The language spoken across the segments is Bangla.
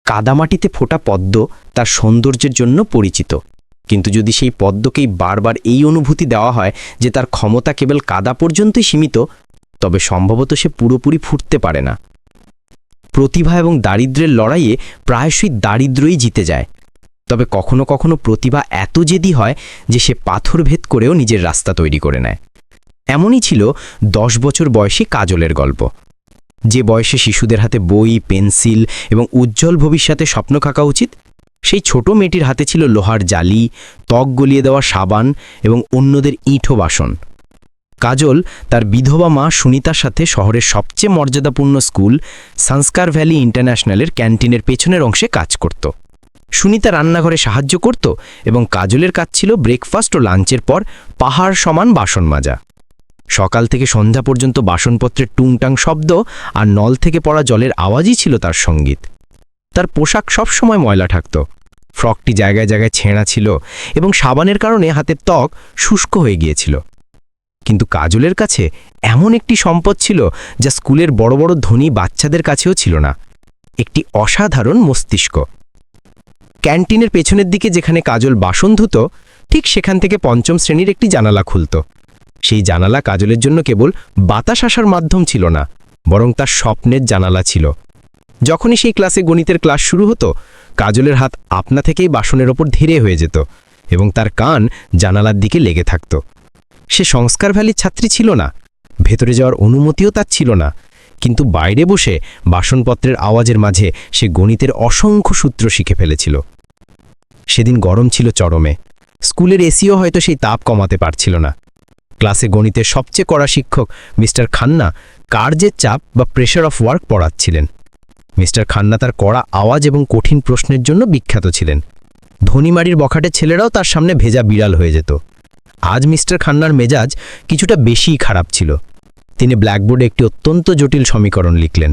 কাদামাটিতে ফোটা পদ্ম তার সৌন্দর্যের জন্য পরিচিত, কিন্তু যদি সেই পদ্মকেই বারবার এই অনুভূতি দেওয়া হয় যে তার ক্ষমতা কেবল কাদা পর্যন্তই সীমিত, তবে সম্ভবত সে পুরোপুরি ফুটতে পারে না। প্রতিভা এবং দারিদ্র্যের লড়াইয়ে প্রায়শই দারিদ্র্যই জিতে যায়, তবে কখনো কখনো প্রতিভা এত জেদি হয় যে সে পাথর ভেদ করেও নিজের রাস্তা তৈরি করে নেয়। এমনই ছিল 10 বছর বয়সী কাজলের গল্প। যে বয়সে শিশুদের হাতে বই, পেন্সিল এবং উজ্জ্বল ভবিষ্যতে স্বপ্ন আঁকা উচিত, সেই ছোট মেয়েটির হাতে ছিল লোহার জালি, ত্বক গলিয়ে দেওয়া সাবান এবং অন্যদের ইঁঠো বাসন। কাজল তার বিধবা মা সুনিতার সাথে শহরের সবচেয়ে মর্যাদাপূর্ণ স্কুল সংস্কার ভ্যালি ইন্টারন্যাশনালের ক্যান্টিনের পেছনের অংশে কাজ করত। সুনিতা রান্নাঘরে সাহায্য করত এবং কাজলের কাজ ছিল ব্রেকফাস্ট ও লাঞ্চের পর পাহাড় সমান বাসন মাজা। সকাল থেকে সন্ধ্যা পর্যন্ত বাসনপত্রের টুংটাং শব্দ আর নল থেকে পড়া জলের আওয়াজই ছিল তার সঙ্গীত। তার পোশাক সবসময় ময়লা থাকত, ফ্রকটি জায়গায় জায়গায় ছেঁড়া ছিল এবং সাবানের কারণে হাতের ত্বক শুষ্ক হয়ে গিয়েছিল। কিন্তু কাজলের কাছে এমন একটি সম্পদ ছিল যা স্কুলের বড় বড় ধনী বাচ্চাদের কাছেও ছিল না, একটি অসাধারণ মস্তিষ্ক। ক্যান্টিনের পেছনের দিকে যেখানে কাজল বাসন ধুত, ঠিক সেখান থেকে 5ম শ্রেণীর একটি জানালা খুলত। সেই জানালা কাজলের জন্য কেবল বাতাস আসার মাধ্যম ছিল না, বরং তার স্বপ্নের জানালা ছিল। যখনই সেই ক্লাসে গণিতের ক্লাস শুরু হতো, কাজলের হাত আপনা থেকেই বাসনের ওপর ধীরে হয়ে যেত এবং তার কান জানালার দিকে লেগে থাকত। সে সংস্কার ভ্যালির ছাত্রী ছিল না, ভেতরে যাওয়ার অনুমতিও তার ছিল না, কিন্তু বাইরে বসে বাসনপত্রের আওয়াজের মাঝে সে গণিতের অসংখ্য সূত্র শিখে ফেলেছিল। সেদিন গরম ছিল চরমে, স্কুলের এসিও হয়তো সেই তাপ কমাতে পারছিল না। ক্লাসে গণিতের সবচেয়ে কড়া শিক্ষক মিস্টার খান্না কার্যের চাপ বা প্রেশার অফ ওয়ার্ক পড়াচ্ছিলেন। মিস্টার খান্না তার কড়া আওয়াজ এবং কঠিন প্রশ্নের জন্য বিখ্যাত ছিলেন। ধনীমারির বখাটে ছেলেরাও তার সামনে ভেজা বিড়াল হয়ে যেত। আজ মিস্টার খান্নার মেজাজ কিছুটা বেশিই খারাপ ছিল। তিনি ব্ল্যাকবোর্ডে একটি অত্যন্ত জটিল সমীকরণ লিখলেন।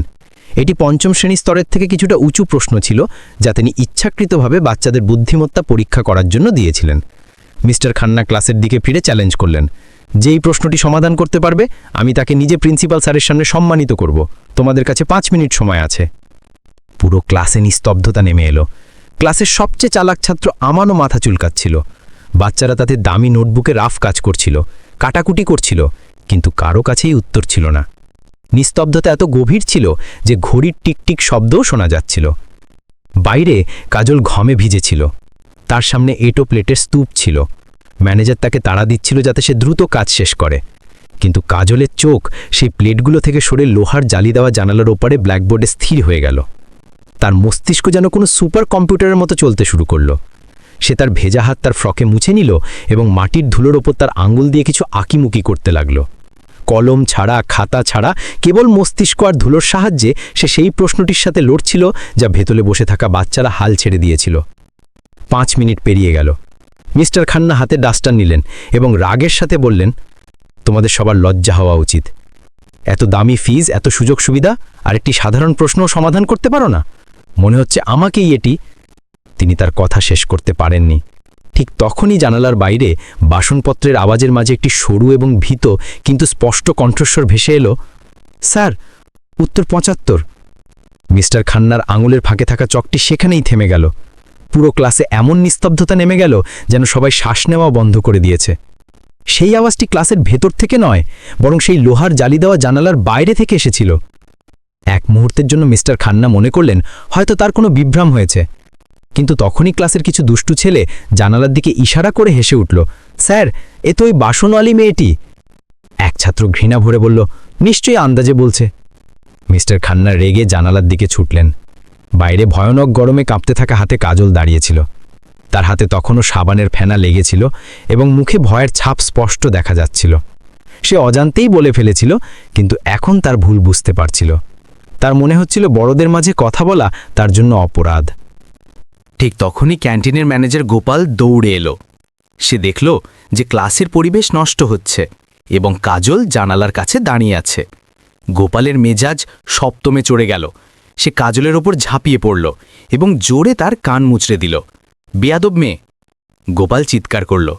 এটি 5ম শ্রেণী স্তরের থেকে কিছুটা উঁচু প্রশ্ন ছিল, যা তিনি ইচ্ছাকৃতভাবে বাচ্চাদের বুদ্ধিমত্তা পরীক্ষা করার জন্য দিয়েছিলেন। মিস্টার খান্না ক্লাসের দিকে ফিরে চ্যালেঞ্জ করলেন, যেই প্রশ্নটি সমাধান করতে পারবে আমি তাকে নিজে প্রিন্সিপাল স্যারের সামনে সম্মানিত করব। তোমাদের কাছে 5 মিনিট সময় আছে। পুরো ক্লাসে নিস্তব্ধতা নেমে এলো। ক্লাসের সবচেয়ে চালাক ছাত্র আমানও মাথা চুলকাচ্ছিল। বাচ্চারা তাতে দামি নোটবুকে রাফ কাজ করছিল, কাটাকুটি করছিল, কিন্তু কারো কাছেই উত্তর ছিল না। নিস্তব্ধতা এত গভীর ছিল যে ঘড়ির টিকটিক শব্দও শোনা যাচ্ছিল। বাইরে কাজল ঘমে ভিজেছিল। তার সামনে এটো প্লেটের স্তূপ ছিল। ম্যানেজার তাকে তাড়া দিচ্ছিল যাতে সে দ্রুত কাজ শেষ করে, কিন্তু কাজলের চোখ সেই প্লেটগুলো থেকে সরে লোহার জালি দেওয়া জানালার ওপারে ব্ল্যাকবোর্ডে স্থির হয়ে গেল। তার মস্তিষ্ক যেন কোনো সুপার কম্পিউটারের মতো চলতে শুরু করল। সে তার ভেজা হাত তার ফ্রকে মুছে নিল এবং মাটির ধুলোর ওপর তার আঙুল দিয়ে কিছু আঁকিমুকি করতে লাগল। কলম ছাড়া, খাতা ছাড়া, কেবল মস্তিষ্ক আর ধুলোর সাহায্যে সে সেই প্রশ্নটির সাথে লড়ছিল যা ভেতরে বসে থাকা বাচ্চারা হাল ছেড়ে দিয়েছিল। 5 মিনিট পেরিয়ে গেল। মিস্টার খান্না হাতে ডাস্টার নিলেন এবং রাগের সাথে বললেন, তোমাদের সবার লজ্জা হওয়া উচিত। এত দামি ফিজ, এত সুযোগ সুবিধা, আর একটি সাধারণ প্রশ্নও সমাধান করতে পারো না? মনে হচ্ছে আমাকেই এটি। তিনি তার কথা শেষ করতে পারেননি। ঠিক তখনই জানালার বাইরে বাসনপত্রের আওয়াজের মাঝে একটি সরু এবং ভীত কিন্তু স্পষ্ট কণ্ঠস্বর ভেসে এলো, স্যার, উত্তর 75। মিস্টার খান্নার আঙুলের ফাঁকে থাকা চকটি সেখানেই থেমে গেল। পুরো ক্লাসে এমন নিস্তব্ধতা নেমে গেল যেন সবাই শ্বাস নেওয়া বন্ধ করে দিয়েছে। সেই আওয়াজটি ক্লাসের ভেতর থেকে নয়, বরং সেই লোহার জালি দেওয়া জানালার বাইরে থেকে এসেছিল। এক মুহূর্তের জন্য মিস্টার খান্না মনে করলেন হয়তো তার কোনো বিভ্রম হয়েছে, কিন্তু তখনই ক্লাসের কিছু দুষ্টু ছেলে জানালার দিকে ইশারা করে হেসে উঠল, স্যার, এ তো ওই বাসনওয়ালি মেয়েটি। এক ছাত্র ঘৃণা ভরে বলল, নিশ্চয়ই আন্দাজে বলছে। মিস্টার খান্না রেগে জানালার দিকে ছুটলেন। বাইরে ভয়ানক গরমে কাঁপতে থাকা হাতে কাজল দাঁড়িয়েছিল। তার হাতে তখনও সাবানের ফেনা লেগেছিল এবং মুখে ভয়ের ছাপ স্পষ্ট দেখা যাচ্ছিল। সে অজান্তেই বলে ফেলেছিল, কিন্তু এখন তার ভুল বুঝতে পারছিল। তার মনে হচ্ছিল বড়দের মাঝে কথা বলা তার জন্য অপরাধ। ঠিক তখনই ক্যান্টিনের ম্যানেজার গোপাল দৌড়ে এলো। সে দেখল যে ক্লাসের পরিবেশ নষ্ট হচ্ছে এবং কাজল জানালার কাছে দাঁড়িয়ে আছে। গোপালের মেজাজ সপ্তমে চড়ে গেল। সে কাজলের ওপর ঝাঁপিয়ে পড়ল এবং জোরে তার কান মুচড়ে দিল। বেয়াদব মেয়ে! গোপাল চিৎকার করল,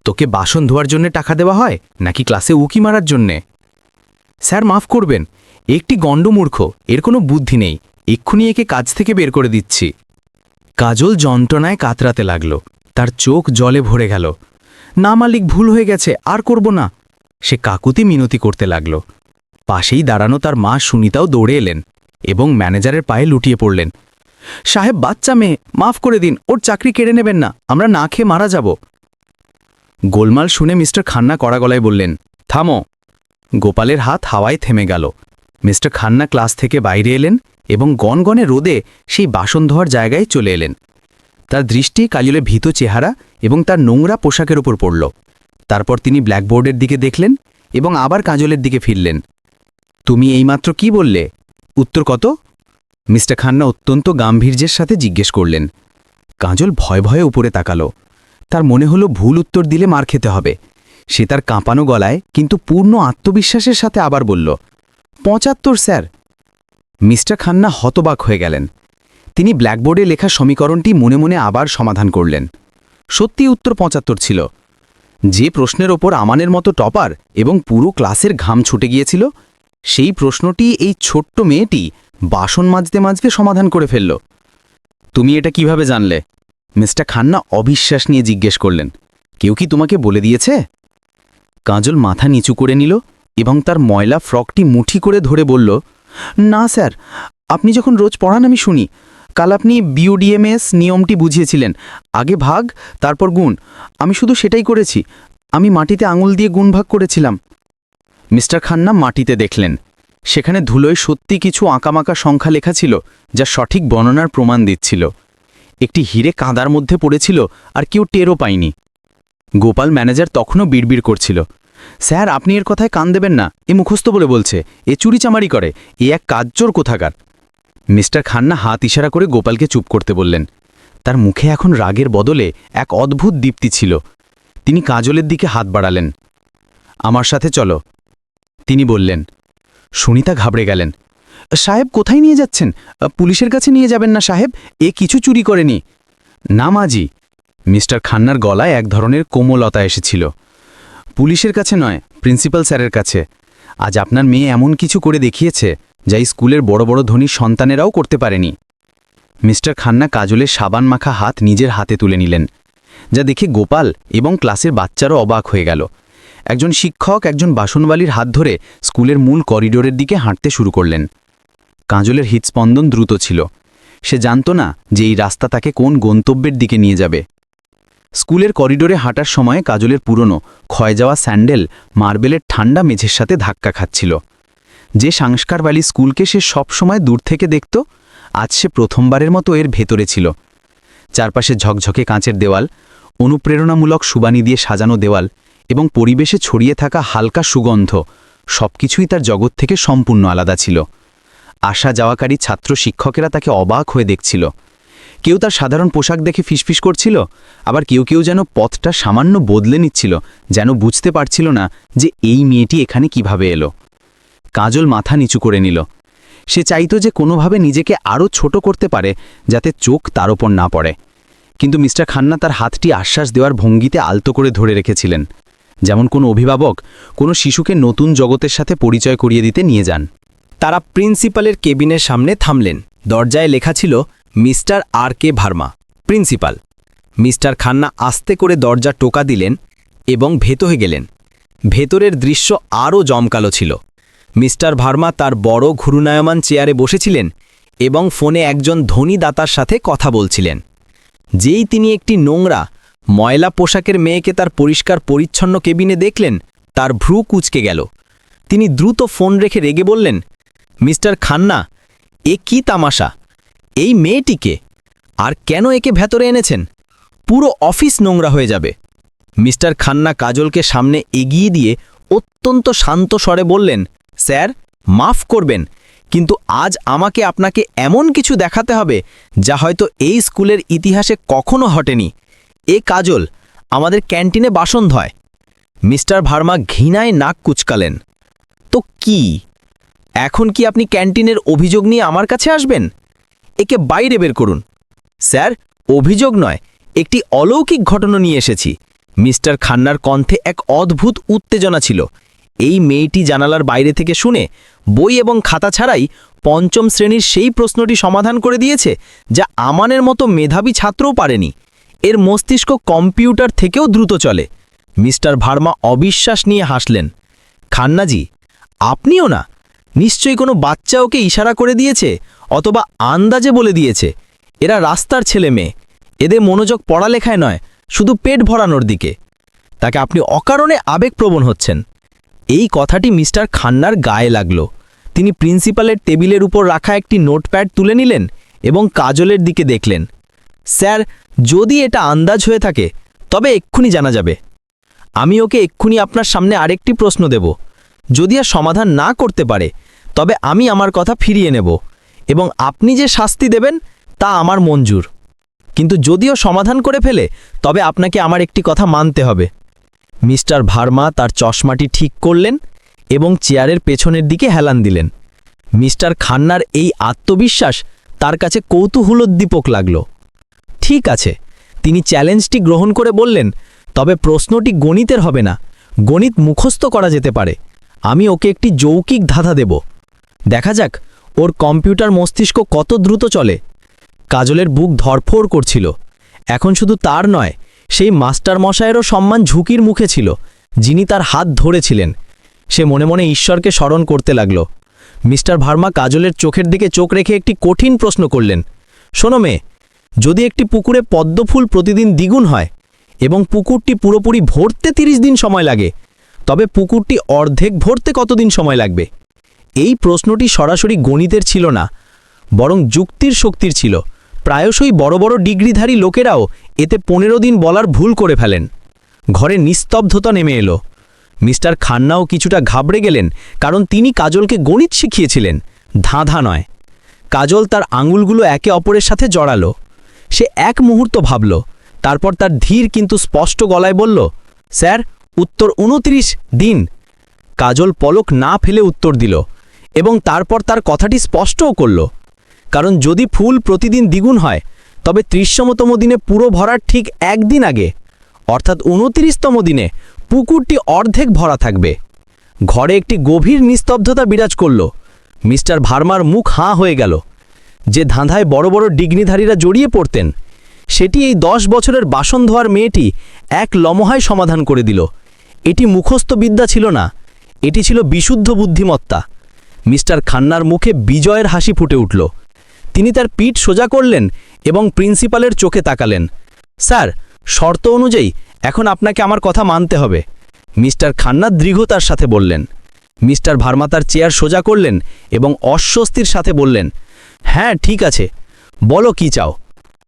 তোকে বাসন ধোয়ার জন্য টাকা দেওয়া হয় নাকি ক্লাসে উকি মারার জন্যে? স্যার, মাফ করবেন, একটি গণ্ডমূর্খ, এর কোনো বুদ্ধি নেই, এক্ষুনি একে কাজ থেকে বের করে দিচ্ছি। কাজল যন্ত্রণায় কাতরাতে লাগল, তার চোখ জলে ভরে গেল। না মালিক, ভুল হয়ে গেছে, আর করব না। সে কাকুতি মিনতি করতে লাগল। পাশেই দাঁড়ানো তার মা সুনিতাও দৌড়ে এলেন এবং ম্যানেজারের পায়ে লুটিয়ে পড়লেন। সাহেব, বাচ্চা মেয়ে, মাফ করে দিন, ওর চাকরি কেড়ে নেবেন না, আমরা না খেয়ে মারা যাব। গোলমাল শুনে মিস্টার খান্না কড়া গলায় বললেন, থামো। গোপালের হাত হাওয়ায় থেমে গেল। মিস্টার খান্না ক্লাস থেকে বাইরে এলেন এবং গনগনে রোদে সেই বাসন ধোয়ার জায়গায় চলে এলেন। তার দৃষ্টি কাজলের ভীত চেহারা এবং তার নোংরা পোশাকের উপর পড়ল। তারপর তিনি ব্ল্যাকবোর্ডের দিকে দেখলেন এবং আবার কাজলের দিকে ফিরলেন। তুমি এইমাত্র কি বললে? উত্তর কত? মিস্টার খান্না অত্যন্ত গাম্ভীর্যের সাথে জিজ্ঞেস করলেন। কাজল ভয়ে ভয়ে উপরে তাকালো। তার মনে হলো ভুল উত্তর দিলে মার খেতে হবে। সে তার কাঁপানো গলায় কিন্তু পূর্ণ আত্মবিশ্বাসের সাথে আবার বলল, ৭৫ স্যার। মিস্টার খান্না হতবাক হয়ে গেলেন। তিনি ব্ল্যাকবোর্ডে লেখা সমীকরণটি মনে মনে আবার সমাধান করলেন। সত্যি উত্তর ৭৫ ছিল। যে প্রশ্নের ওপর আমানের মতো টপার এবং পুরো ক্লাসের ঘাম ছুটে গিয়েছিল, সেই প্রশ্নটি এই ছোট্ট মেয়েটি বাসন মাজতে মাজতে সমাধান করে ফেলল। তুমি এটা কিভাবে জানলে? মিস্টার খান্না অবিশ্বাস নিয়ে জিজ্ঞেস করলেন। কেউ কি তোমাকে বলে দিয়েছে? কাজল মাথা নিচু করে নিল এবং তার ময়লা ফ্রকটি মুঠি করে ধরে বলল, না স্যার, আপনি যখন রোজ পড়ান আমি শুনি। কাল আপনি বিউডিএমএস নিয়মটি বুঝিয়েছিলেন, আগে ভাগ তারপর গুণ। আমি শুধু সেটাই করেছি। আমি মাটিতে আঙুল দিয়ে গুণ ভাগ করেছিলাম। মিস্টার খান্না মাটিতে দেখলেন। সেখানে ধুলোয় সত্যি কিছু আঁকামাকা সংখ্যা লেখা ছিল, যা সঠিক বর্ণনার প্রমাণ দিচ্ছিল। একটি হিরে কাঁদার মধ্যে পড়েছিল আর কেউ টেরও পায়নি। গোপাল ম্যানেজার তখনও বিড়বিড় করছিল, স্যার আপনি এর কথায় কান দেবেন না, এ মুখস্থ বলে বলছে, এ চুরিচামারি করে, এ এক কাজচোর কোথাকার। মিস্টার খান্না হাত ইশারা করে গোপালকে চুপ করতে বললেন। তার মুখে এখন রাগের বদলে এক অদ্ভুত দীপ্তি ছিল। তিনি কাজলের দিকে হাত বাড়ালেন। আমার সাথে চলো, তিনি বললেন। সুনিতা ঘাবড়ে গেলেন। সাহেব, কোথায় নিয়ে যাচ্ছেন? পুলিশের কাছে নিয়ে যাবেন না সাহেব, এ কিছু চুরি করেনি। না মাজি। মিস্টার খান্নার গলায় এক ধরনের কোমলতা এসেছিল। পুলিশের কাছে নয়, প্রিন্সিপাল স্যারের কাছে। আজ আপনার মেয়ে এমন কিছু করে দেখিয়েছে যা স্কুলের বড় বড় ধনী সন্তানেরাও করতে পারেনি। মিস্টার খান্না কাজলের সাবান মাখা হাত নিজের হাতে তুলে নিলেন, যা দেখে গোপাল এবং ক্লাসের বাচ্চারও অবাক হয়ে গেল। একজন শিক্ষক একজন বাসনবালির হাত ধরে স্কুলের মূল করিডোরের দিকে হাঁটতে শুরু করলেন। কাজলের হৃৎস্পন্দন দ্রুত ছিল। সে জানত না যে এই রাস্তা তাকে কোন গন্তব্যের দিকে নিয়ে যাবে। স্কুলের করিডোরে হাঁটার সময় কাজলের পুরনো ক্ষয় যাওয়া স্যান্ডেল মার্বেলের ঠান্ডা মেঝের সাথে ধাক্কা খাচ্ছিল। যে সংস্কারবালী স্কুলকে সে সবসময় দূর থেকে দেখত, আজ সে প্রথমবারের মতো এর ভেতরে ছিল। চারপাশে ঝকঝকে কাঁচের দেওয়াল, অনুপ্রেরণামূলক সুবানি দিয়ে সাজানো দেওয়াল এবং পরিবেশে ছড়িয়ে থাকা হালকা সুগন্ধ, সবকিছুই তার জগৎ থেকে সম্পূর্ণ আলাদা ছিল। আসা যাওয়াকারী ছাত্র শিক্ষকেরা তাকে অবাক হয়ে দেখছিল। কেউ তার সাধারণ পোশাক দেখে ফিসফিস করছিল, আবার কেউ কেউ যেন পথটা সামান্য বদলে নিচ্ছিল, যেন বুঝতে পারছিল না যে এই মেয়েটি এখানে কিভাবে এলো। কাজল মাথা নিচু করে নিল। সে চাইত যে কোনোভাবে নিজেকে আরও ছোট করতে পারে, যাতে চোখ তার ওপর না পড়ে। কিন্তু মিস্টার খান্না তার হাতটি আশ্বাস দেওয়ার ভঙ্গিতে আলতো করে ধরে রেখেছিলেন, যেমন কোনো অভিভাবক কোনো শিশুকে নতুন জগতের সাথে পরিচয় করিয়ে দিতে নিয়ে যান। তারা প্রিন্সিপালের কেবিনের সামনে থামলেন। দরজায় লেখা ছিল মিস্টার আর কে ভার্মা, প্রিন্সিপাল। মিস্টার খান্না আস্তে করে দরজা টোকা দিলেন এবং ভেতরে গেলেন। ভেতরের দৃশ্য আরও জমকালো ছিল। মিস্টার ভার্মা তার বড় ঘূর্ণায়মান চেয়ারে বসেছিলেন এবং ফোনে একজন ধনী দাতার সাথে কথা বলছিলেন। যেই তিনি একটি নোংরা ময়লা পোশাকের মেয়েকে তার পরিষ্কার পরিচ্ছন্ন কেবিনে দেখলেন, তার ভ্রু কুঁচকে গেল। তিনি দ্রুত ফোন রেখে রেগে বললেন, মিস্টার খান্না, এ কি তামাশা? এই মেয়েটিকে আর কেন একে ভেতরে এনেছেন? পুরো অফিস নোংরা হয়ে যাবে। মিস্টার খান্না কাজলকে সামনে এগিয়ে দিয়ে অত্যন্ত শান্ত স্বরে বললেন, স্যার মাফ করবেন, কিন্তু আজ আমাকে আপনাকে এমন কিছু দেখাতে হবে যা হয়তো এই স্কুলের ইতিহাসে কখনো ঘটেনি। এ কাজল আমাদের ক্যান্টিনে বাসন ধয়। মিস্টার ভার্মা ঘৃণায় নাক কুচকালেন। তো কি এখন কি আপনি ক্যান্টিনের অভিযোগ নিয়ে আমার কাছে আসবেন? একে বাইরে বের করুন। স্যার, অভিযোগ নয়, একটি অলৌকিক ঘটনা নিয়ে এসেছি। মিস্টার খান্নার কণ্ঠে এক অদ্ভুত উত্তেজনা ছিল। এই মেয়েটি জানালার বাইরে থেকে শুনে বই এবং খাতা ছাড়াই পঞ্চম শ্রেণীর সেই প্রশ্নটি সমাধান করে দিয়েছে যা আমানের মতো মেধাবী ছাত্রও পারেনি। এর মস্তিষ্ক কম্পিউটার থেকেও দ্রুত চলে। মিস্টার ভার্মা অবিশ্বাস নিয়ে হাসলেন। খান্নাজি, আপনিও না? নিশ্চয়ই কোনো বাচ্চা ওকে ইশারা করে দিয়েছে, অথবা আন্দাজে বলে দিয়েছে। এরা রাস্তার ছেলে মেয়ে, এদের মনোযোগ পড়ালেখায় নয়, শুধু পেট ভরানোর দিকে। তাকে আপনি অকারণে আবেগপ্রবণ হচ্ছেন। এই কথাটি মিস্টার খান্নার গায়ে লাগল। তিনি প্রিন্সিপালের টেবিলের উপর রাখা একটি নোটপ্যাড তুলে নিলেন এবং কাজলের দিকে দেখলেন। স্যার, যদি এটা আন্দাজ হয়ে থাকে তবে এক্ষুনি জানা যাবে। আমি ওকে এক্ষুনি আপনার সামনে আরেকটি প্রশ্ন দেব। যদি আর সমাধান না করতে পারে তবে আমি আমার কথা ফিরিয়ে নেব এবং আপনি যে শাস্তি দেবেন তা আমার মঞ্জুর। কিন্তু যদিও সমাধান করে ফেলে তবে আপনাকে আমার একটি কথা মানতে হবে। মিস্টার ভার্মা তার চশমাটি ঠিক করলেন এবং চেয়ারের পেছনের দিকে হেলান দিলেন। মিস্টার খান্নার এই আত্মবিশ্বাস তার কাছে কৌতূহলোদ্দীপক লাগল। ঠিক আছে, তিনি চ্যালেঞ্জটি গ্রহণ করে বললেন, তবে প্রশ্নটি গণিতের হবে না, গণিত মুখস্থ করা যেতে পারে। আমি ওকে একটি যৌক্তিক ধাঁধা দেব, দেখা যাক ওর কম্পিউটার মস্তিষ্ক কত দ্রুত চলে। কাজলের বুক ধরফড় করছিল। এখন শুধু তার নয়, সেই মাস্টার মশায়েরও সম্মান ঝুঁকির মুখে ছিল, যিনি তার হাত ধরেছিলেন। সে মনে মনে ঈশ্বরকে স্মরণ করতে লাগল। মিস্টার ভার্মা কাজলের চোখের দিকে চোখ রেখে একটি কঠিন প্রশ্ন করলেন। শোনো মেয়ে, যদি একটি পুকুরে পদ্মফুল প্রতিদিন দ্বিগুণ হয় এবং পুকুরটি পুরোপুরি ভরতে 30 দিন সময় লাগে, তবে পুকুরটি অর্ধেক ভরতে কতদিন সময় লাগবে? এই প্রশ্নটি সরাসরি গণিতের ছিল না, বরং যুক্তির শক্তির ছিল। প্রায়শই বড় বড় ডিগ্রিধারী লোকেরাও এতে 15 দিন বলার ভুল করে ফেলেন। ঘরে নিস্তব্ধতা নেমে এলো। মিস্টার খান্নাও কিছুটা ঘাবড়ে গেলেন, কারণ তিনি কাজলকে গণিত শিখিয়েছিলেন, ধাঁধা নয়। কাজল তার আঙুলগুলো একে অপরের সাথে জড়ালো। সে এক মুহূর্ত ভাবল, তারপর তার ধীর কিন্তু স্পষ্ট গলায় বলল, স্যার, উত্তর 29 দিন। কাজল পলক না ফেলে উত্তর দিল এবং তারপর তার কথাটি স্পষ্টও করল। কারণ যদি ফুল প্রতিদিন দ্বিগুণ হয় তবে 30তম দিনে পুরো ভরার ঠিক একদিন আগে, অর্থাৎ 29তম দিনে পুকুরটি অর্ধেক ভরা থাকবে। ঘরে একটি গভীর নিস্তব্ধতা বিরাজ করল। মিস্টার ভার্মার মুখ হাঁ হয়ে গেল। যে ধাঁধায় বড় বড় ডিগ্রিধারীরা জড়িয়ে পড়তেন, সেটি এই 10 বছরের বাসন ধোয়ার মেয়েটি এক লমহায় সমাধান করে দিল। এটি মুখস্থ বিদ্যা ছিল না, এটি ছিল বিশুদ্ধ বুদ্ধিমত্তা। মিস্টার খান্নার মুখে বিজয়ের হাসি ফুটে উঠল। তিনি তার পিঠ সোজা করলেন এবং প্রিন্সিপালের চোখে তাকালেন। স্যার, শর্ত অনুযায়ী এখন আপনাকে আমার কথা মানতে হবে, মিস্টার খান্না দৃঢ়তার সাথে বললেন। মিস্টার ভার্মা তার চেয়ার সোজা করলেন এবং অস্বস্তির সাথে বললেন, হ্যাঁ ঠিক আছে, বলো কি চাও?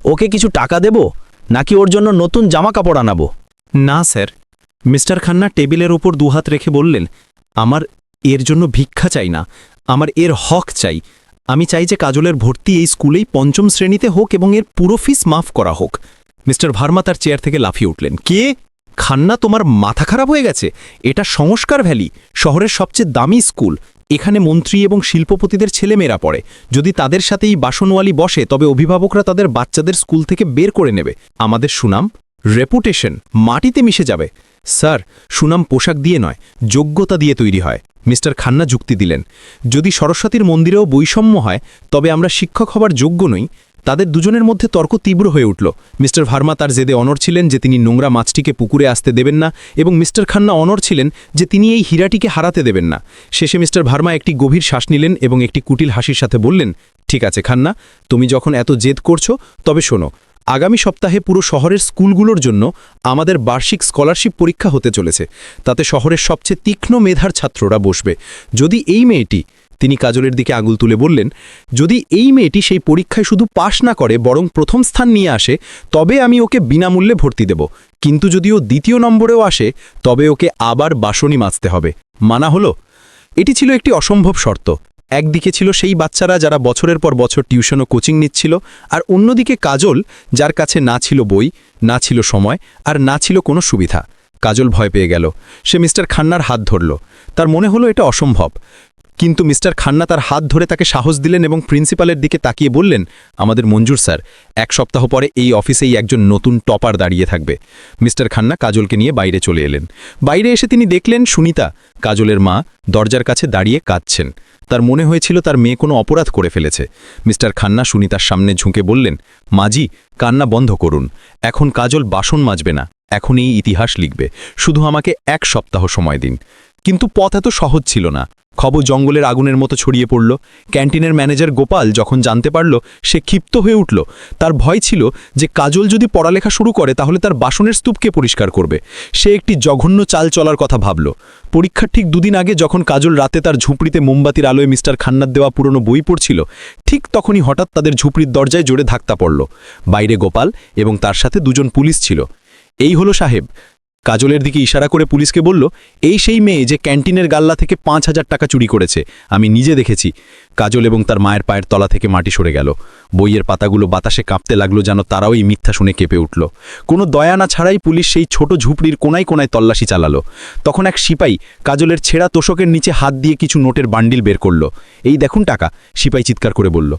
ওকে কিছু টাকা দেব নাকি ওর জন্য নতুন জামা কাপড় আনাবো? না স্যার, মিস্টার খান্না টেবিলের ওপর দুহাত রেখে বললেন, আমার এর জন্য ভিক্ষা চাই না, আমার এর হক চাই। আমি চাই যে কাজলের ভর্তি এই স্কুলেই 5ম শ্রেণীতে হোক এবং এর পুরো ফিস মাফ করা হোক। মিস্টার ভার্মা তার চেয়ার থেকে লাফিয়ে উঠলেন। কে? খান্না, তোমার মাথা খারাপ হয়ে গেছে? এটা সংস্কার ভ্যালি, শহরের সবচেয়ে দামি স্কুল। এখানে মন্ত্রী এবং শিল্পপতিদের ছেলেমেয়েরা পড়ে। যদি তাদের সাথে এই বাসনওয়ালি বসে তবে অভিভাবকরা তাদের বাচ্চাদের স্কুল থেকে বের করে নেবে। আমাদের সুনাম, রেপুটেশন মাটিতে মিশে যাবে। স্যার, সুনাম পোশাক দিয়ে নয়, যোগ্যতা দিয়ে তৈরি হয়। মিস্টার খান্না যুক্তি দিলেন। যদি সরস্বতীর মন্দিরেও বৈষম্য হয় তবে আমরা শিক্ষক হবার যোগ্য নই। তাদের দুজনের মধ্যে তর্ক তীব্র হয়ে উঠল। মিস্টার ভার্মা তার জেদে অনড় ছিলেন যে তিনি নোংরা মাছটিকে পুকুরে আসতে দেবেন না, এবং মিস্টার খান্না অনড় ছিলেন যে তিনি এই হীরাটিকে হারাতে দেবেন না। শেষে মিস্টার ভার্মা একটি গভীর শ্বাস নিলেন এবং একটি কুটিল হাসির সাথে বললেন, ঠিক আছে খান্না, তুমি যখন এত জেদ করছো তবে শোনো, আগামী সপ্তাহে পুরো শহরের স্কুলগুলোর জন্য আমাদের বার্ষিক স্কলারশিপ পরীক্ষা হতে চলেছে। তাতে শহরের সবচেয়ে তীক্ষ্ণ মেধার ছাত্ররা বসবে। যদি এই মেয়েটি, তিনি কাজলের দিকে আঙুল তুলে বললেন, যদি এই মেয়েটি সেই পরীক্ষায় শুধু পাশ না করে বরং প্রথম স্থান নিয়ে আসে তবে আমি ওকে বিনামূল্যে ভর্তি দেব। কিন্তু যদি ও 2য় নম্বরেও আসে তবে ওকে আবার বাসনি মাজতে হবে। মানা হলো? এটি ছিল একটি অসম্ভব শর্ত। একদিকে ছিল সেই বাচ্চারা যারা বছরের পর বছর টিউশন ও কোচিং নিচ্ছিল, আর অন্যদিকে কাজল, যার কাছে না ছিল বই, না ছিল সময়, আর না ছিল কোনো সুবিধা। কাজল ভয় পেয়ে গেল। সে মিস্টার খান্নার হাত ধরল। তার মনে হলো এটা অসম্ভব। কিন্তু মিস্টার খান্না তার হাত ধরে তাকে সাহস দিলেন এবং প্রিন্সিপালের দিকে তাকিয়ে বললেন, আমাদের মঞ্জুর স্যার, 1 সপ্তাহ পরে এই অফিসেই একজন নতুন টপার দাঁড়িয়ে থাকবে। মিস্টার খান্না কাজলকে নিয়ে বাইরে চলে এলেন। বাইরে এসে তিনি দেখলেন সুনিতা, কাজলের মা, দরজার কাছে দাঁড়িয়ে কাঁদছেন। তার মনে হয়েছিল তার মেয়ে কোনো অপরাধ করে ফেলেছে। মিস্টার খান্না সুনিতার সামনে ঝুঁকে বললেন, মাজি, কান্না বন্ধ করুন। এখন কাজল বাসন মাজবে না, এখন এই ইতিহাস লিখবে। শুধু আমাকে 1 সপ্তাহ সময় দিন। কিন্তু পথ এত সহজ ছিল না। খবর জঙ্গলের আগুনের মতো ছড়িয়ে পড়ল। ক্যান্টিনের ম্যানেজার গোপাল যখন জানতে পারল, সে ক্ষিপ্ত হয়ে উঠল। তার ভয় ছিল যে কাজল যদি পড়ালেখা শুরু করে তাহলে তার বাসনের স্তূপকে পরিষ্কার করবে। সে একটি জঘন্য চাল চলার কথা ভাবল। পরীক্ষার ঠিক 2 দিন আগে যখন কাজল রাতে তার ঝুপড়িতে মোমবাতির আলোয় মিস্টার খান্নার দেওয়া পুরনো বই পড়ছিল, ঠিক তখনই হঠাৎ তাদের ঝুপড়ির দরজায় জোরে ধাক্কা পড়ল। বাইরে গোপাল এবং তার সাথে 2জন পুলিশ ছিল। এই হলো সাহেব। কাজলের দিকে ইশারা করে পুলিশকে বলল, এই সেই মেয়ে যে ক্যান্টিনের গাল্লা থেকে 5,000 টাকা চুরি করেছে, আমি নিজে দেখেছি। কাজল এবং তার মায়ের পায়ের তলা থেকে মাটি সরে গেল। বইয়ের পাতাগুলো বাতাসে কাঁপতে লাগলো, যেন তারাও এই মিথ্যা শুনে কেঁপে উঠল। কোনো দয়া না ছাড়াই পুলিশ সেই ছোট ঝুপড়ির কোনায় কোনায় তল্লাশি চালালো। তখন এক সিপাই কাজলের ছেঁড়া তোষকের নিচে হাত দিয়ে কিছু নোটের বান্ডিল বের করল। এই দেখুন টাকা, সিপাই চিৎকার করে বলল।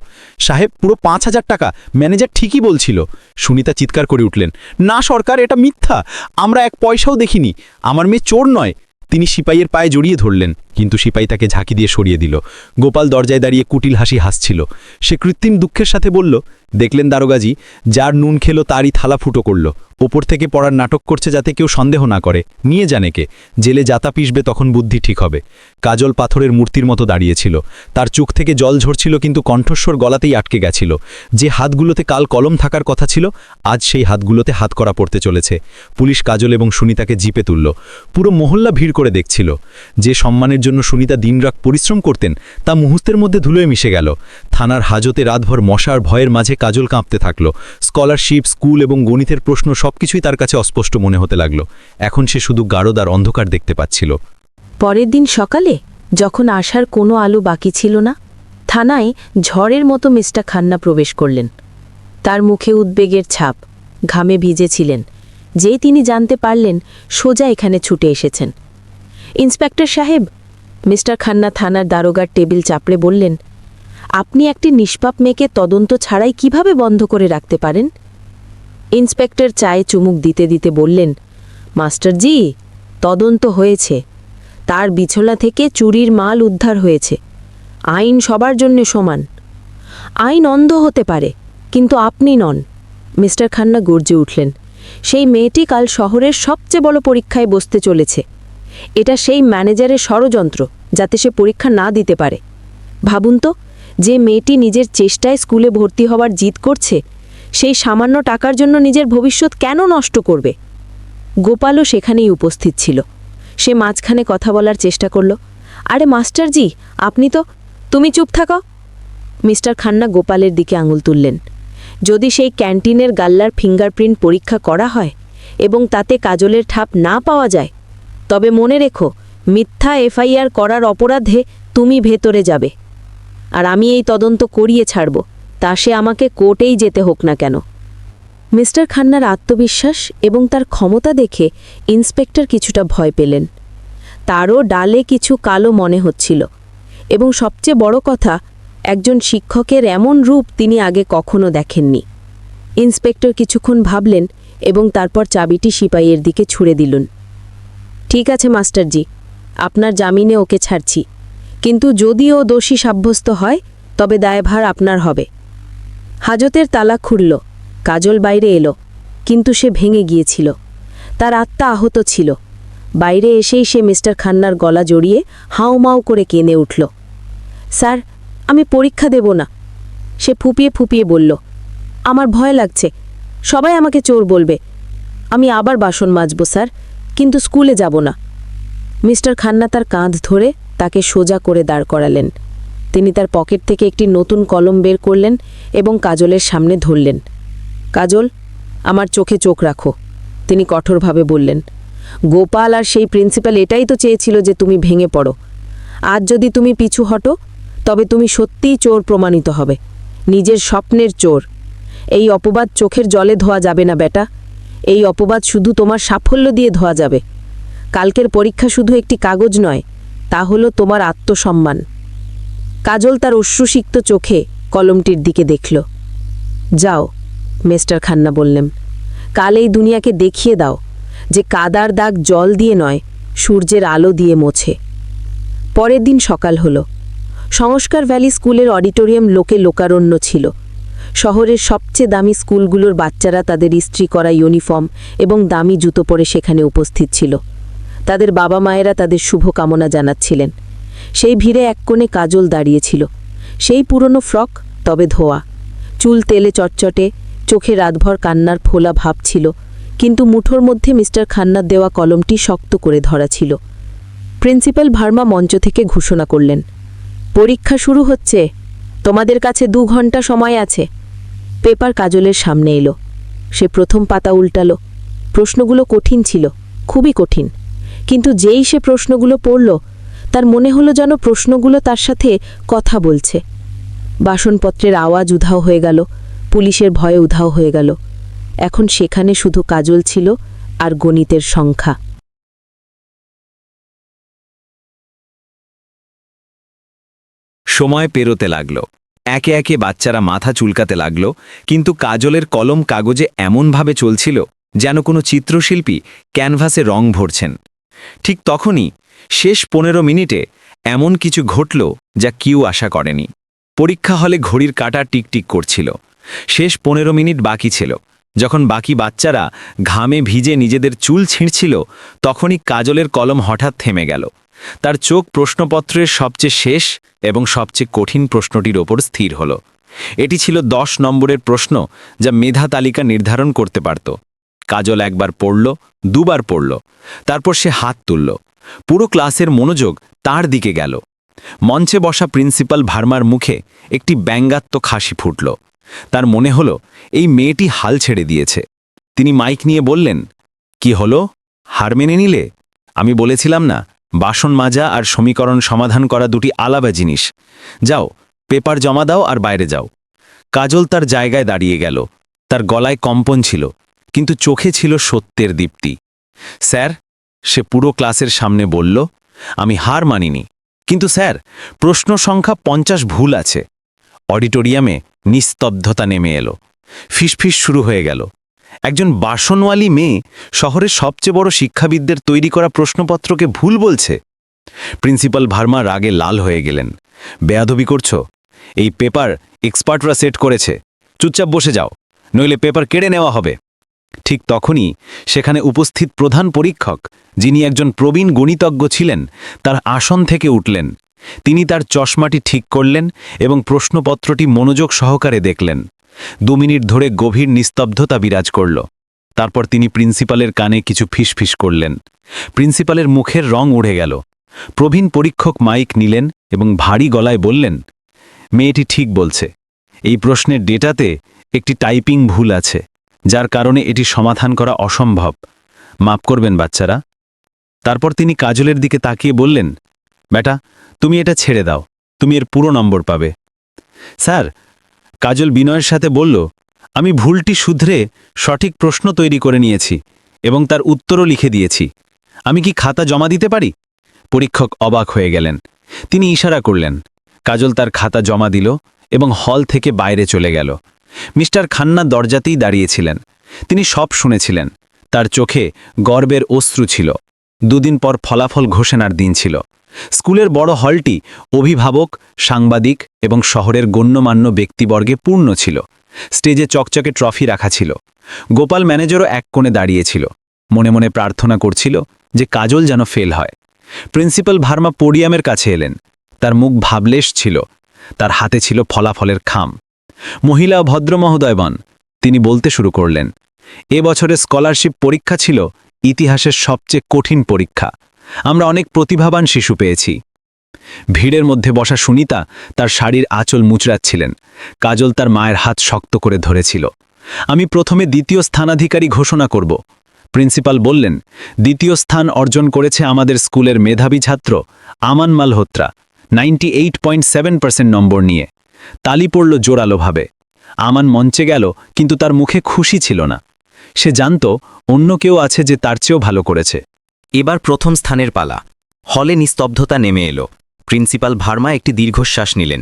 সাহেব, পুরো 5,000 টাকা, ম্যানেজার ঠিকই বলছিল। সুনিতা চিৎকার করে উঠলেন, না সরকার, এটা মিথ্যা, আমরা 1 পয়সাও দেখিনি, আমার মেয়ে চোর নয়। তিনি সিপাইয়ের পায়ে জড়িয়ে ধরলেন, কিন্তু সিপাই তাকে ঝাঁকি দিয়ে সরিয়ে দিল। গোপাল দরজায় দাঁড়িয়ে কুটিল হাসি হাসছিল। সে কৃত্রিম দুঃখের সাথে বলল, দেখলেন দারোগাজি, যার নুন খেলো তারই থালা ফুটো করল। ওপর থেকে পড়ার নাটক করছে যাতে কেউ সন্দেহ না করে। নিয়ে জানে কে, জেলে যাতা পিষবে তখন বুদ্ধি ঠিক হবে। কাজল পাথরের মূর্তির মতো দাঁড়িয়েছিল। তার চোখ থেকে জল ঝরছিল, কিন্তু কণ্ঠস্বর গলাতেই আটকে গেছিল। যে হাতগুলোতে কাল কলম থাকার কথা ছিল, আজ সেই হাতগুলোতে হাতকড়া পড়তে চলেছে। পুলিশ কাজল এবং সুনিতাকে জিপে তুলল। পুরো মহল্লা ভিড় করে দেখছিল। যে সম্মানের জন্য সুনিতা দিনরাত পরিশ্রম করতেন, তা মুহূর্তের মধ্যে ধুলোয় মিশে গেল। থানার হাজতে রাতভর মশার ভয়ের মাঝে কাজল কাঁপতে থাকল। স্কলারশিপ, স্কুল এবং গণিতের প্রশ্ন সবকিছুই তার কাছে অস্পষ্ট মনে হতে লাগলো। এখন সে শুধু গাঢ়দার অন্ধকার দেখতে পাচ্ছিল। পরের দিন সকালে যখন আসার কোনো আলো বাকি ছিল না, থানায় ঝড়ের মতো মিস্টার খান্না প্রবেশ করলেন। তার মুখে উদ্বেগের ছাপ, ঘামে ভিজেছিলেন। যেই তিনি জানতে পারলেন সোজা এখানে ছুটে এসেছেন। ইন্সপেক্টর সাহেব, মিস্টার খান্না থানার দারোগার টেবিল চাপড়ে বললেন, আপনি একটি নিষ্পাপ মেয়েকে তদন্ত ছাড়াই কিভাবে বন্ধ করে রাখতে পারেন? ইন্সপেক্টর চায়ে চুমুক দিতে দিতে বললেন, মাস্টারজি, তদন্ত হয়েছে। তার বিছলা থেকে চুরির মাল উদ্ধার হয়েছে। আইন সবার জন্য সমান। আইন অন্ধ হতে পারে, কিন্তু আপনি নন। মিস্টার খান্না গর্জে উঠলেন, সেই মেয়েটি কাল শহরের সবচেয়ে বড় পরীক্ষায় বসতে চলেছে। এটা সেই ম্যানেজারের ষড়যন্ত্র, যাতে সে পরীক্ষা না দিতে পারে। ভাবুন তো, যে মেয়েটি নিজের চেষ্টায় স্কুলে ভর্তি হওয়ার জিদ করছে, সেই সামান্য টাকার জন্য নিজের ভবিষ্যৎ কেন নষ্ট করবে? গোপালও সেখানেই উপস্থিত ছিল। সে মাঝখানে কথা বলার চেষ্টা করল, আরে মাস্টারজি, আপনি তো, তুমি চুপ থাকো। মিস্টার খান্না গোপালের দিকে আঙুল তুললেন। যদি সেই ক্যান্টিনের গাল্লার ফিঙ্গারপ্রিন্ট পরীক্ষা করা হয় এবং তাতে কাজলের ছাপ না পাওয়া যায়, তবে মনে রেখো, মিথ্যা এফআইআর করার অপরাধে তুমি ভেতরে যাবে। আর আমি এই তদন্ত করিয়ে ছাড়ব, তা সে আমাকে কোর্টেই যেতে হোক না কেন। মিস্টার খান্নার আত্মবিশ্বাস এবং তার ক্ষমতা দেখে ইন্সপেক্টর কিছুটা ভয় পেলেন। তারও ডালে কিছু কালো মনে হচ্ছিল, এবং সবচেয়ে বড় কথা, একজন শিক্ষকের এমন রূপ তিনি আগে কখনো দেখেননি। ইন্সপেক্টর কিছুক্ষণ ভাবলেন এবং তারপর চাবিটি সিপাইয়ের দিকে ছুঁড়ে দিলেন। ঠিক আছে মাস্টারজি, আপনার জামিনে ওকে ছাড়ছি, কিন্তু যদি ও দোষী সাব্যস্ত হয় তবে দায়ভার আপনার হবে। হাজতের তালা খুলল। কাজল বাইরে এলো, কিন্তু সে ভেঙে গিয়েছিল। তার আত্মা আহত ছিল। বাইরে এসেই সে মিস্টার খান্নার গলা জড়িয়ে হাউমাউ করে কেঁদে উঠল। স্যার, আমি পরীক্ষা দেব না, সে ফুপিয়ে ফুপিয়ে বলল। আমার ভয় লাগছে, সবাই আমাকে চোর বলবে। আমি আবার বাসন মাজব স্যার, কিন্তু স্কুলে যাব না। মিস্টার খান্না তার কাঁধ ধরে তাকে সোজা করে দাঁড় করালেন। তিনি তার পকেট থেকে একটি নতুন কলম বের করলেন এবং কাজলের সামনে ধরলেন। কাজল, আমার চোখে চোখ রাখো, তিনি কঠোরভাবে বললেন। গোপাল আর সেই প্রিন্সিপাল এটাই তো চেয়েছিল যে তুমি ভেঙে পড়ো। আজ যদি তুমি পিছু হটো, তবে তুমি সত্যিই চোর প্রমাণিত হবে, নিজের স্বপ্নের চোর। এই অপবাদ চোখের জলে ধোয়া যাবে না বেটা। এই অপবাদ শুধু তোমার সাফল্য দিয়ে ধোয়া যাবে। কালকের পরীক্ষা শুধু একটি কাগজ নয়, তা হলো তোমার আত্মসম্মান। কাজল তার অশ্রুসিক্ত চোখে কলমটির দিকে দেখল। যাও, মিস্টার খান্না বললেন, কাল এই দুনিয়াকে দেখিয়ে দাও যে কাদার দাগ জল দিয়ে নয়, সূর্যের আলো দিয়ে মোছে। পরের দিন সকাল হল। সংস্কার ভ্যালি স্কুলের অডিটোরিয়াম লোকে লোকারণ্য ছিল। শহরের সবচেয়ে দামি স্কুলগুলোর বাচ্চারা তাদের ইস্ত্রি করা ইউনিফর্ম এবং দামি জুতো পরে সেখানে উপস্থিত ছিল। তাদের বাবা মায়েরা তাদের শুভকামনা জানাচ্ছিলেন। সেই ভিড়ে এক কোণে কাজল দাঁড়িয়েছিল। সেই পুরনো ফ্রক, তবে ধোয়া, চুল তেলে চটচটে, চোখে রাতভর কান্নার ফোলা ভাব ছিল, কিন্তু মুঠোর মধ্যে মিস্টার খান্নার দেওয়া কলমটি শক্ত করে ধরা ছিল। প্রিন্সিপাল ভার্মা মঞ্চ থেকে ঘোষণা করলেন, পরীক্ষা শুরু হচ্ছে, তোমাদের কাছে 2 ঘন্টা সময় আছে। পেপার কাজলের সামনে এলো। সে প্রথম পাতা উল্টালো। প্রশ্নগুলো কঠিন ছিল, খুবই কঠিন, কিন্তু যেই সে প্রশ্নগুলো পড়ল তার মনে হলো যেন প্রশ্নগুলো তার সাথে কথা বলছে। বাসনপত্রের আওয়াজ উধাও হয়ে গেল, পুলিশের ভয়ে উধাও হয়ে গেল। এখন সেখানে শুধু কাজল ছিল আর গণিতের সংখ্যা। সময় পেরোতে লাগল। একে একে বাচ্চারা মাথা চুলকাতে লাগল, কিন্তু কাজলের কলম কাগজে এমনভাবে চলছিল যেন কোনো চিত্রশিল্পী ক্যানভাসে রং ভরছেন। ঠিক তখনই শেষ 15 মিনিটে এমন কিছু ঘটল যা কেউ আশা করেনি। পরীক্ষা হলে ঘড়ির কাঁটা টিকটিক করছিল। শেষ 15 মিনিট বাকি ছিল। যখন বাকি বাচ্চারা ঘামে ভিজে নিজেদের চুল ছিঁড়ছিল, তখনই কাজলের কলম হঠাৎ থেমে গেল। তার চোখ প্রশ্নপত্রের সবচেয়ে শেষ এবং সবচেয়ে কঠিন প্রশ্নটির ওপর স্থির হল। এটি ছিল 10 নম্বরের প্রশ্ন, যা মেধা তালিকা নির্ধারণ করতে পারত। কাজল একবার পড়ল, দুবার পড়ল, তারপর সে হাত তুলল। পুরো ক্লাসের মনোযোগ তার দিকে গেল। মঞ্চে বসা প্রিন্সিপাল ভার্মার মুখে একটি ব্যঙ্গাত্মক হাসি ফুটল। তার মনে হল এই মেয়েটি হাল ছেড়ে দিয়েছে। তিনি মাইক নিয়ে বললেন, কি হলো, হার মেনে নিলে? আমি বলেছিলাম না, বাসন মাজা আর সমীকরণ সমাধান করা দুটি আলাদা জিনিস। যাও, পেপার জমা দাও আর বাইরে যাও। কাজল তার জায়গায় দাঁড়িয়ে গেল। তার গলায় কম্পন ছিল, কিন্তু চোখে ছিল সত্যের দীপ্তি। স্যার, সে পুরো ক্লাসের সামনে বলল, আমি হার মানিনি, কিন্তু স্যার, প্রশ্ন সংখ্যা 50 ভুল আছে। অডিটোরিয়ামে নিস্তব্ধতা নেমে এলো। ফিসফিস শুরু হয়ে গেল। একজন বাসনওয়ালি মেয়ে শহরের সবচেয়ে বড় শিক্ষাবিদদের তৈরি করা প্রশ্নপত্রকে ভুল বলছে। প্রিন্সিপাল ভার্মা রাগে লাল হয়ে গেলেন। বেয়াদবি করছো? এই পেপার এক্সপার্টরা সেট করেছে। চুপচাপ বসে যাও, নইলে পেপার কেড়ে নেওয়া হবে। ঠিক তখনই সেখানে উপস্থিত প্রধান পরীক্ষক, যিনি একজন প্রবীণ গণিতজ্ঞ ছিলেন, তার আসন থেকে উঠলেন। তিনি তার চশমাটি ঠিক করলেন এবং প্রশ্নপত্রটি মনোযোগ সহকারে দেখলেন। 2 মিনিট ধরে গভীর নিস্তব্ধতা বিরাজ করল। তারপর তিনি প্রিন্সিপালের কানে কিছু ফিসফিস করলেন। প্রিন্সিপালের মুখের রং উড়ে গেল। প্রবীণ পরীক্ষক মাইক নিলেন এবং ভারী গলায় বললেন, মেয়েটি ঠিক বলছে। এই প্রশ্নের ডেটাতে একটি টাইপিং ভুল আছে, যার কারণে এটি সমাধান করা অসম্ভব। মাফ করবেন বাচ্চারা। তারপর তিনি কাজলের দিকে তাকিয়ে বললেন, বেটা, তুমি এটা ছেড়ে দাও, তুমি এর পুরো নম্বর পাবে। স্যার, কাজল বিনয়ের সাথে বলল, আমি ভুলটি শুধরে সঠিক প্রশ্ন তৈরি করে নিয়েছি এবং তার উত্তরও লিখে দিয়েছি। আমি কি খাতা জমা দিতে পারি? পরীক্ষক অবাক হয়ে গেলেন। তিনি ইশারা করলেন। কাজল তার খাতা জমা দিল এবং হল থেকে বাইরে চলে গেল। মিস্টার খান্না দরজাতেই দাঁড়িয়েছিলেন। তিনি সব শুনেছিলেন। তার চোখে গর্বের অশ্রু ছিল। 2 দিন পর ফলাফল ঘোষণার দিন ছিল। স্কুলের বড় হলটি অভিভাবক, সাংবাদিক এবং শহরের গণ্যমান্য ব্যক্তিবর্গে পূর্ণ ছিল। স্টেজে চকচকে ট্রফি রাখা ছিল। গোপাল ম্যানেজারও এক কোণে দাঁড়িয়েছিল, মনে মনে প্রার্থনা করছিল যে কাজল যেন ফেল হয়। প্রিন্সিপাল ভার্মা পোডিয়ামের কাছে এলেন। তার মুখ ভাবলেশ ছিল। তার হাতে ছিল ফলাফলের খাম। মহিলা ও ভদ্র মহোদয়গণ, তিনি বলতে শুরু করলেন, এ বছরের স্কলারশিপ পরীক্ষা ছিল ইতিহাসের সবচেয়ে কঠিন পরীক্ষা। আমরা অনেক প্রতিভাবান শিশু পেয়েছি। ভিড়ের মধ্যে বসা সুনিতা তার শাড়ির আঁচল মুচড়াচ্ছিলেন। কাজল তার মায়ের হাত শক্ত করে ধরেছিল। আমি প্রথমে 2য় স্থানাধিকারী ঘোষণা করব। প্রিন্সিপাল বললেন, 2য় স্থান অর্জন করেছে আমাদের স্কুলের মেধাবী ছাত্র আমান মালহোত্রা, 98.7% নম্বর নিয়ে। তালি পড়ল জোরালোভাবে। আমান মঞ্চে গেল, কিন্তু তার মুখে খুশি ছিল না। সে জানত অন্য কেউ আছে যে তার চেয়েও ভালো করেছে। এবার প্রথম স্থানের পালা। হলে নিস্তব্ধতা নেমে এলো। প্রিন্সিপাল ভার্মা একটি দীর্ঘশ্বাস নিলেন।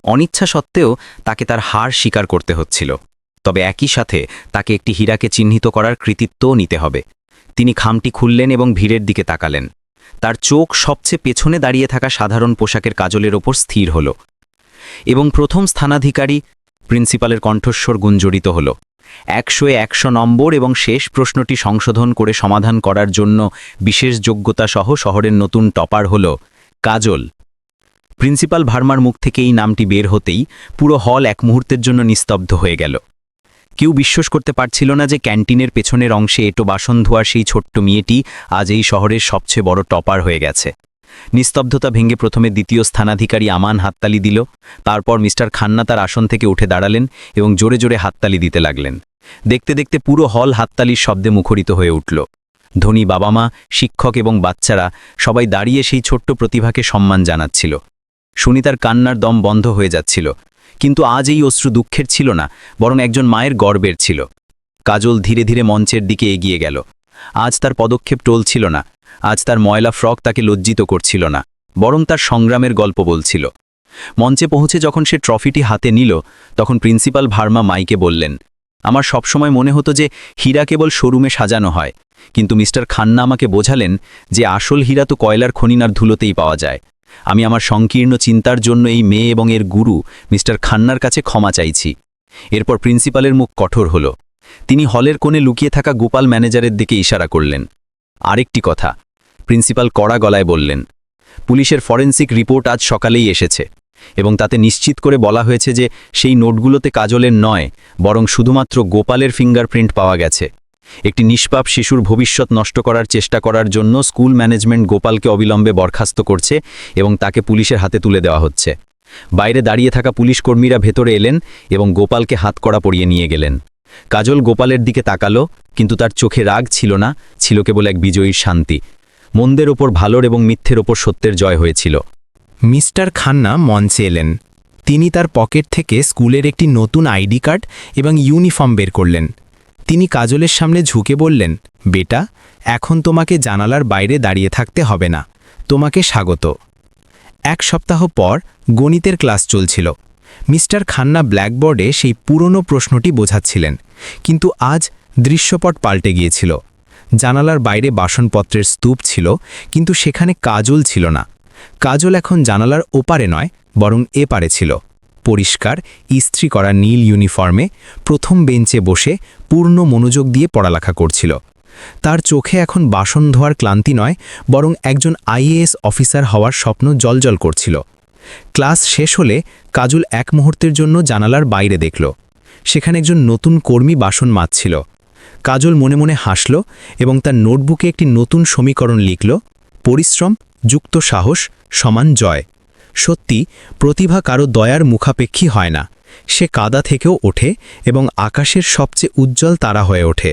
অনিচ্ছা সত্ত্বেও তাকে তার হার স্বীকার করতে হচ্ছিল, তবে একই সাথে তাকে একটি হীরাকে চিহ্নিত করার কৃতিত্বও নিতে হবে। তিনি খামটি খুললেন এবং ভিড়ের দিকে তাকালেন। তার চোখ সবচেয়ে পেছনে দাঁড়িয়ে থাকা সাধারণ পোশাকের কাজলের ওপর স্থির হল, এবং প্রথম স্থানাধিকারী প্রিন্সিপালের কণ্ঠস্বর গুঞ্জরিত হল। 100-100 নম্বর এবং শেষ প্রশ্নটি সংশোধন করে সমাধান করার জন্য বিশেষ যোগ্যতা সহ শহরের নতুন টপার হল কাজল। প্রিন্সিপাল ভার্মার মুখ থেকে এই নামটি বের হতেই পুরো হল এক মুহূর্তের জন্য নিস্তব্ধ হয়ে গেল। কেউ বিশ্বাস করতে পারছিল না যে ক্যান্টিনের পেছনের অংশে এটো বাসন ধোয়ার সেই ছোট্ট মেয়েটি আজ এই শহরের সবচেয়ে বড় টপার হয়ে গেছে। নিস্তব্ধতা ভেঙে প্রথমে দ্বিতীয় স্থানাধিকারী আমান হাততালি দিল। তারপর মিস্টার খান্না তার আসন থেকে উঠে দাঁড়ালেন এবং জোরে জোরে হাততালি দিতে লাগলেন। দেখতে দেখতে পুরো হল হাততালির শব্দে মুখরিত হয়ে উঠল। ধনী বাবা মা, শিক্ষক এবং বাচ্চারা সবাই দাঁড়িয়ে সেই ছোট্ট প্রতিভাকে সম্মান জানাচ্ছিল। সুনিতার কান্নার দম বন্ধ হয়ে যাচ্ছিল, কিন্তু আজ এই অশ্রু দুঃখের ছিল না, বরং একজন মায়ের গর্বের ছিল। কাজল ধীরে ধীরে মঞ্চের দিকে এগিয়ে গেল। আজ তার পদক্ষেপ টলছিল না, আজ তার ময়লা ফ্রক তাকে লজ্জিত করছিল না, বরং তার সংগ্রামের গল্প বলছিল। মঞ্চে পৌঁছে যখন সে ট্রফিটি হাতে নিল, তখন প্রিন্সিপাল ভার্মা মাইকে বললেন, আমার সবসময় মনে হতো যে হীরা কেবল শোরুমে সাজানো হয়, কিন্তু মিস্টার খান্না আমাকে বোঝালেন যে আসল হীরা তো কয়লার খনিনার ধুলোতেই পাওয়া যায়। আমি আমার সংকীর্ণ চিন্তার জন্য এই মেয়ে এবং এর গুরু মিস্টার খান্নার কাছে ক্ষমা চাইছি। এরপর প্রিন্সিপালের মুখ কঠোর হল। তিনি হলের কোণে লুকিয়ে থাকা গোপাল ম্যানেজারের দিকে ইশারা করলেন। আরেকটি কথা, প্রিন্সিপাল কড়া গলায় বললেন, পুলিশের ফরেন্সিক রিপোর্ট আজ সকালেই এসেছে এবং তাতে নিশ্চিত করে বলা হয়েছে যে সেই নোটগুলোতে কাজলের নয়, বরং শুধুমাত্র গোপালের ফিঙ্গারপ্রিন্ট পাওয়া গেছে। একটি নিষ্পাপ শিশুর ভবিষ্যৎ নষ্ট করার চেষ্টা করার জন্য স্কুল ম্যানেজমেন্ট গোপালকে অবিলম্বে বরখাস্ত করছে এবং তাকে পুলিশের হাতে তুলে দেওয়া হচ্ছে। বাইরে দাঁড়িয়ে থাকা পুলিশ কর্মীরা ভেতরে এলেন এবং গোপালকে হাতকড়া পরিয়ে নিয়ে গেলেন। কাজল গোপালের দিকে তাকালো, কিন্তু তার চোখে রাগ ছিল না, ছিল কেবল এক বিজয়ীর শান্তি। মন্দের ওপর ভালোর এবং মিথ্যের ওপর সত্যের জয় হয়েছিল। মিস্টার খান্না মঞ্চে এলেন। তিনি তার পকেট থেকে স্কুলের একটি নতুন আইডি কার্ড এবং ইউনিফর্ম বের করলেন। তিনি কাজলের সামনে ঝুঁকে বললেন, বেটা, এখন তোমাকে জানালার বাইরে দাঁড়িয়ে থাকতে হবে না, তোমাকে স্বাগত। 1 সপ্তাহ পর গণিতের ক্লাস চলছিল। মিস্টার খান্না ব্ল্যাকবোর্ডে সেই পুরনো প্রশ্নটি বোঝাচ্ছিলেন, কিন্তু আজ দৃশ্যপট পাল্টে গিয়েছিল। জানালার বাইরে বাসনপত্রের স্তূপ ছিল, কিন্তু সেখানে কাজল ছিল না। কাজল এখন জানালার ওপারে নয়, বরং এপারে ছিল। পরিষ্কার ইস্ত্রি করা নীল ইউনিফর্মে প্রথম বেঞ্চে বসে পূর্ণ মনোযোগ দিয়ে পড়ালেখা করছিল। তার চোখে এখন বাসন ধোয়ার ক্লান্তি নয়, বরং একজন আইএএস অফিসার হওয়ার স্বপ্ন জ্বলজ্বল করছিল। ক্লাস শেষ হলে কাজল এক মুহূর্তের জন্য জানালার বাইরে দেখল। সেখানে একজন নতুন কর্মী বাসন মাজছিল। কাজল মনে মনে হাসল এবং তার নোটবুকে একটি নতুন সমীকরণ লিখল, পরিশ্রম যুক্ত সাহস সমান জয়। সত্যি, প্রতিভা কারো দয়ার মুখাপেক্ষী হয় না। সে কাদা থেকেও ওঠে এবং আকাশের সবচেয়ে উজ্জ্বল তারা হয়ে ওঠে।